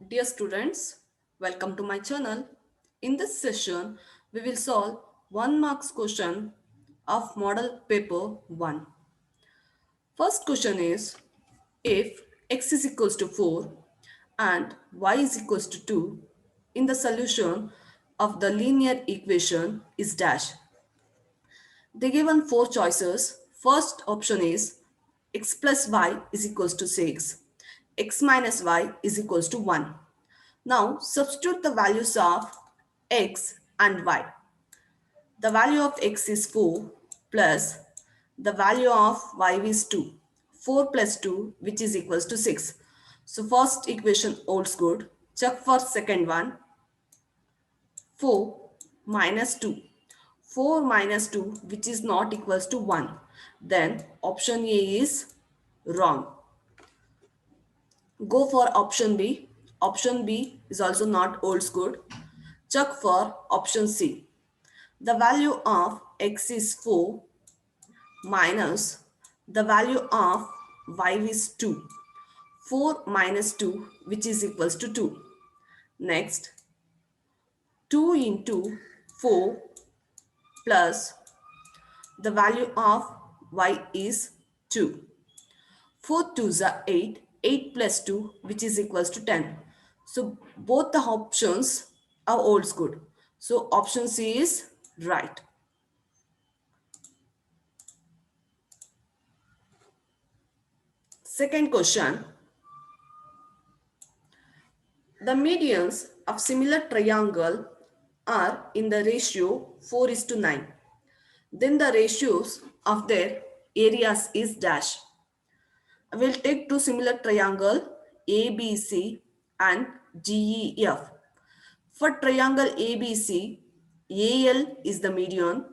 Dear students, welcome to my channel. In this session, we will solve 1 marks question of model paper 1. First question is, if x is equals to 4 and y is equals to 2, in the solution of the linear equation is dash. They given 4 choices. First option is x plus y is equals to 6, x minus y is equals to 1. Now substitute the values of x and y. The value of x is 4 plus the value of y is 2. 4 plus 2 which is equals to 6. So first equation holds good. Check for second one. 4 minus 2. 4 minus 2 which is not equals to 1. Then option A is wrong. Go for option B. Option B is also not holds good. Check for option C. The value of x is 4 minus the value of y is 2. 4 minus 2 which is equals to 2. Next, 2 into 4 plus the value of y is 2. 4 2s are 8. 8 plus 2 which is equals to 10. So both the options are holds good. So option C is right. Second question. The medians of similar triangle are in the ratio 4 is to 9. Then the ratios of their areas is dash. I will take two similar triangle ABC and GEF. For triangle ABC, AL is the median.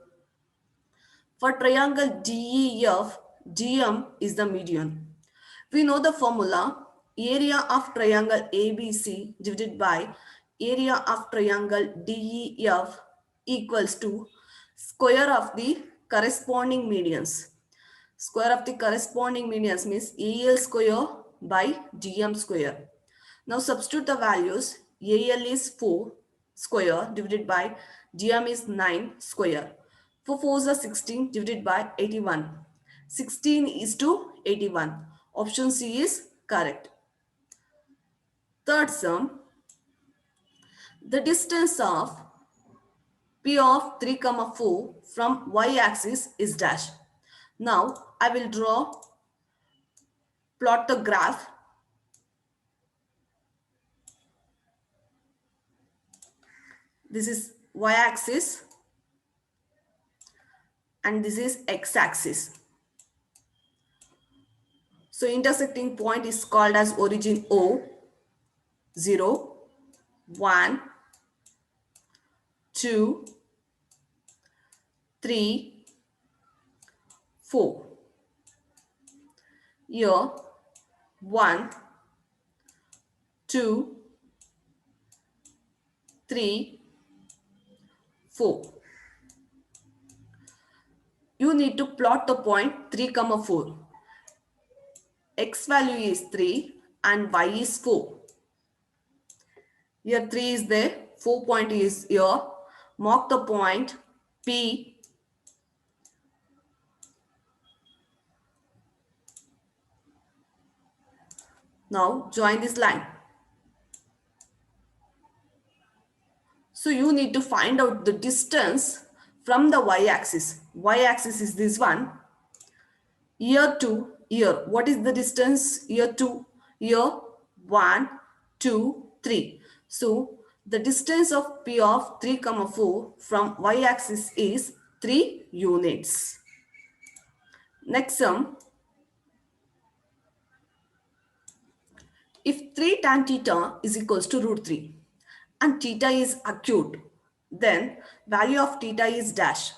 For triangle GEF, GM is the median. We know the formula, area of triangle ABC divided by area of triangle DEF equals to square of the corresponding medians. Square of the corresponding medians means AL square by GM square. Now substitute the values. AL is 4 square divided by GM is 9 square. 4 4s are 16 divided by 81. 16 is to 81. Option C is correct. Third sum, the distance of P of 3, 4 from y-axis is dash. Now I will plot the graph. This is y-axis and this is x-axis. So intersecting point is called as origin O. 0, 1, 2, 3, 4. Here 1, 2, 3, 4. You need to plot the point 3, 4. X value is 3 and y is 4. Here 3 is there, 4 point is here. Mark the point P. Now join this line. So you need to find out the distance from the y-axis. Y-axis is this one. Here to here. What is the distance here to here? 1, 2, 3. So the distance of P of 3, 4 from y-axis is 3 units. Next sum. If 3 tan theta is equals to root 3 and theta is acute, then value of theta is dash.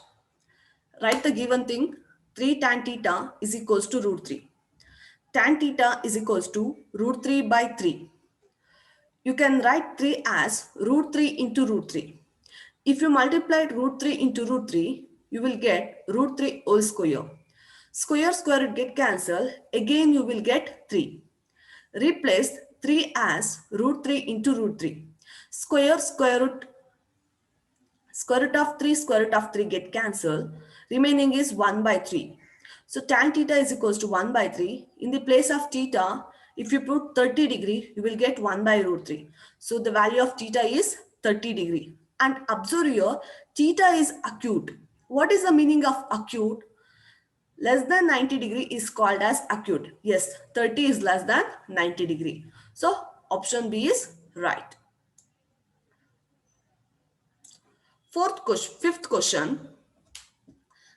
Write the given thing. 3 tan theta is equals to root 3. Tan theta is equals to root 3 by 3. You can write 3 as root 3 into root 3. If you multiply root 3 into root 3, you will get root 3 whole square. Square will get cancelled. Again, you will get 3. Replace 3 as root 3 into root 3. Square root of 3, square root of 3 get cancelled. Remaining is 1 by 3. So tan theta is equals to 1 by 3. In the place of theta, if you put 30 degree, you will get 1 by root 3. So the value of theta is 30 degree. And observe here, theta is acute. What is the meaning of acute? Less than 90 degree is called as acute. Yes, 30 is less than 90 degree. So option B is right. Fifth question.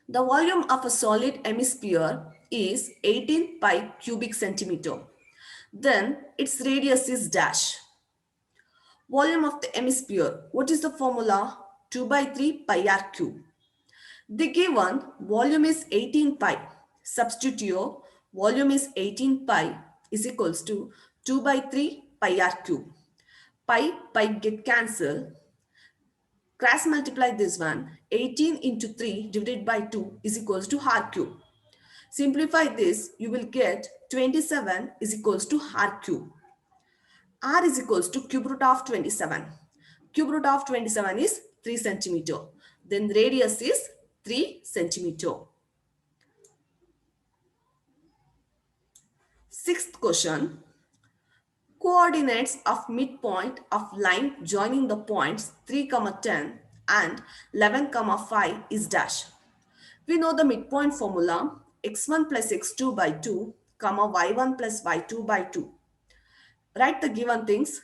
The volume of a solid hemisphere is 18 pi cubic centimeter. Then its radius is dash. Volume of the hemisphere. What is the formula? 2 by 3 pi r cube. The given volume is 18 pi. Substitute here. Volume is 18 pi is equals to 2 by 3 pi r cube. Pi get cancelled. Cross multiply this one. 18 into 3 divided by 2 is equals to r cube. Simplify this, you will get 27 is equals to r cube. R is equals to cube root of 27. Cube root of 27 is 3 centimeter. Then radius is 3 centimeter. Sixth question. Coordinates of midpoint of line joining the points 3, 10 and 11, 5 is dash. We know the midpoint formula x1 plus x2 by 2, y1 plus y2 by 2. Write the given things.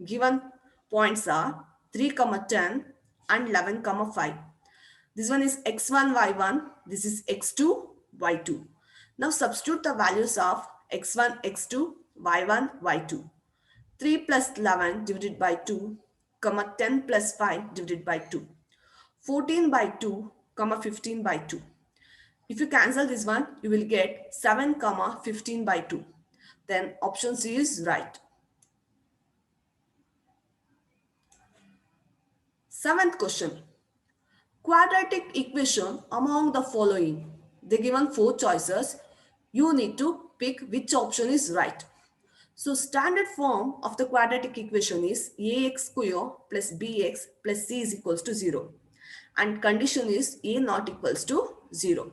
Given points are 3, 10 and 11, 5. This one is x1, y1. This is x2, y2. Now substitute the values of x1, x2, y1, y2. 3 plus 11 divided by 2, 10 plus 5 divided by 2. 14 by 2, 15 by 2. If you cancel this one, you will get 7, 15 by 2. Then option C is right. Seventh question. Quadratic equation among the following. They given 4 choices. You need to pick which option is right. So standard form of the quadratic equation is ax square plus bx plus c is equals to 0. And condition is a not equals to 0.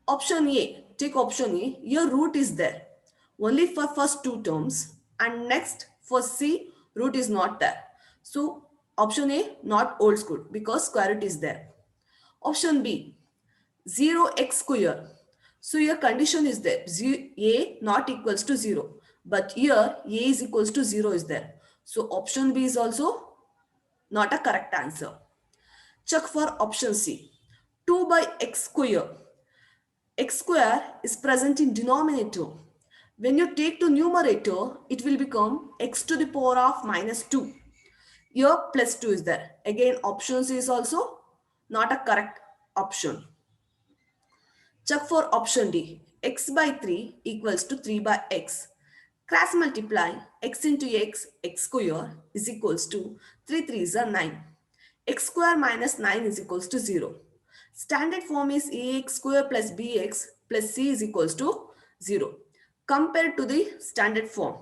Option A, take option A, your root is there. Only for first 2 terms and next for C, root is not there. So option A, not old school because square root is there. Option B, 0x square. So your condition is there, A not equals to 0. But here A is equals to 0 is there. So option B is also not a correct answer. Check for option C, 2 by x square. X square is present in denominator. When you take to numerator, it will become x to the power of minus 2. Here plus 2 is there. Again, options is also not a correct option. Check for option D. X by 3 equals to 3 by x. Cross multiply x into x square is equals to 3 3s are 9. X square minus 9 is equals to 0. Standard form is ax square plus bx plus c is equals to 0. Compared to the standard form,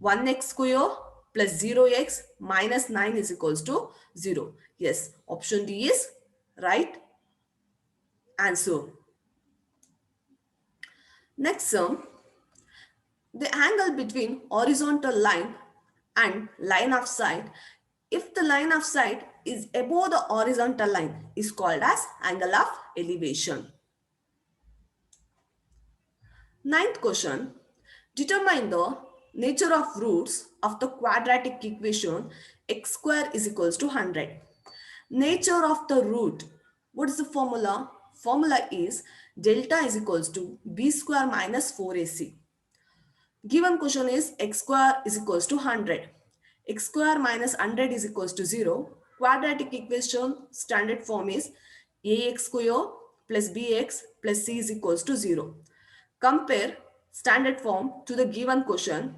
1x square plus 0x minus 9 is equals to 0. Yes, option D is right answer. Next sum, the angle between horizontal line and line of sight, if the line of sight is above the horizontal line, is called as angle of elevation. Ninth question, determine the nature of roots of the quadratic equation x square is equals to 100. Nature of the root, what is the formula? Formula is delta is equals to b square minus 4ac. Given question is x square is equals to 100. X square minus 100 is equals to 0. Quadratic equation standard form is ax square plus bx plus c is equals to 0. Compare standard form to the given question.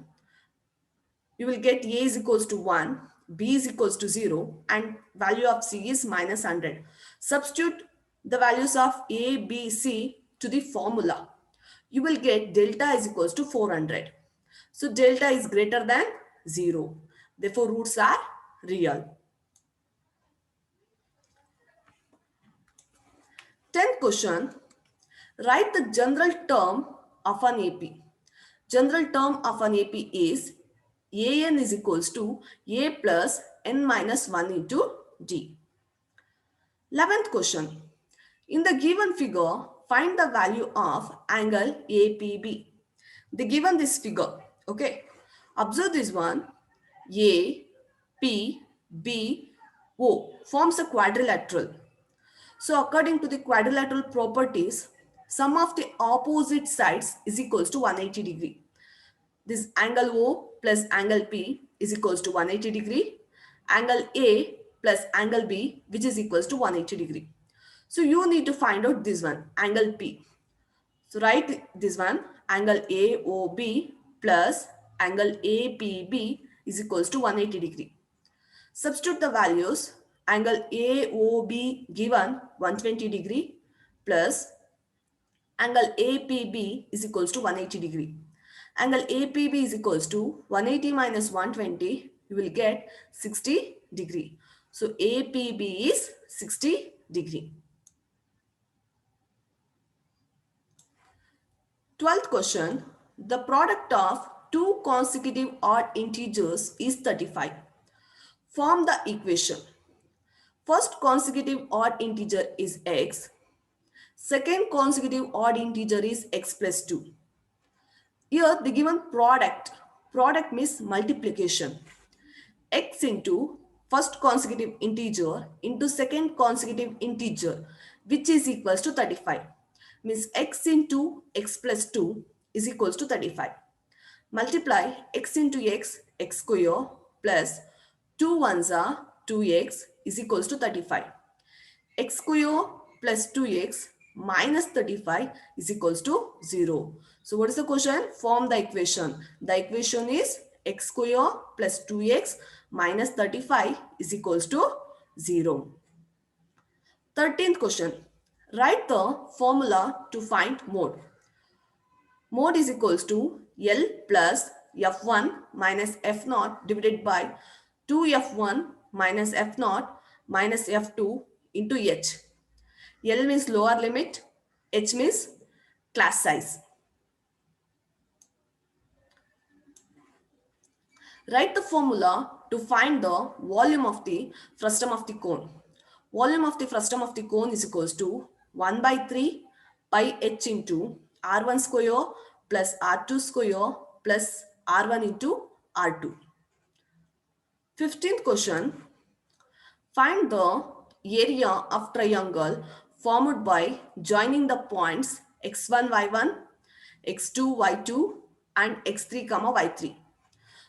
You will get a is equals to 1, b is equals to 0 and value of c is minus 100. Substitute the values of a, b, c to the formula. You will get delta is equals to 400. So delta is greater than 0. Therefore, roots are real. 10th question. Write the general term of an AP. General term of an AP is AN is equals to A plus N minus 1 into D. 11th question. In the given figure, find the value of angle APB. They given this figure. Okay. Observe this one. A, P, B, O forms a quadrilateral. So according to the quadrilateral properties, sum of the opposite sides is equals to 180 degree. This angle O plus angle P is equals to 180 degree. Angle A plus angle B, which is equals to 180 degree. So you need to find out this one, angle P. So write this one, angle AOB plus angle APB is equals to 180 degree. Substitute the values, angle AOB given 120 degree plus angle APB is equals to 180 degree. Angle APB is equals to 180 minus 120, you will get 60 degree. So APB is 60 degree. 12th question, the product of two consecutive odd integers is 35. Form the equation. First consecutive odd integer is x. Second consecutive odd integer is x plus 2. Here the given product means multiplication. X into first consecutive integer into second consecutive integer, which is equals to 35. Means x into x plus 2 is equals to 35. Multiply x into x, x square plus 2 ones are 2x is equals to 35. X square plus 2x minus 35 is equals to 0. So what is the question? Form the equation. The equation is x square plus 2x minus 35 is equals to 0. 13th question. Write the formula to find mode. Mode is equals to L plus F1 minus F0 divided by 2F1 minus F0 minus F2 into H. L means lower limit, H means class size. Write the formula to find the volume of the frustum of the cone. Volume of the frustum of the cone is equals to 1 by 3 pi h into R1 square plus R2 square plus R1 into R2. 15th question. Find the area of triangle formed by joining the points x1, y1, x2, y2 and x3, y3.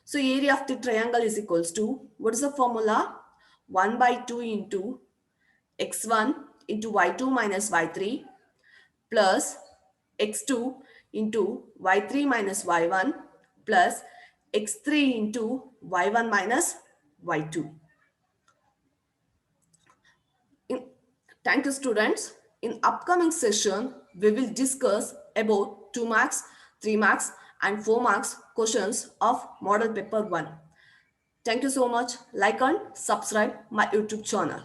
So area of the triangle is equals to, what is the formula? 1 by 2 into x1 into y2 minus y3 plus x2 into y3 minus y1 plus x3 into y1 minus y2. Thank you, students. In upcoming session, we will discuss about 2 marks, 3 marks and 4 marks questions of Model Paper 1. Thank you so much. Like and subscribe my YouTube channel.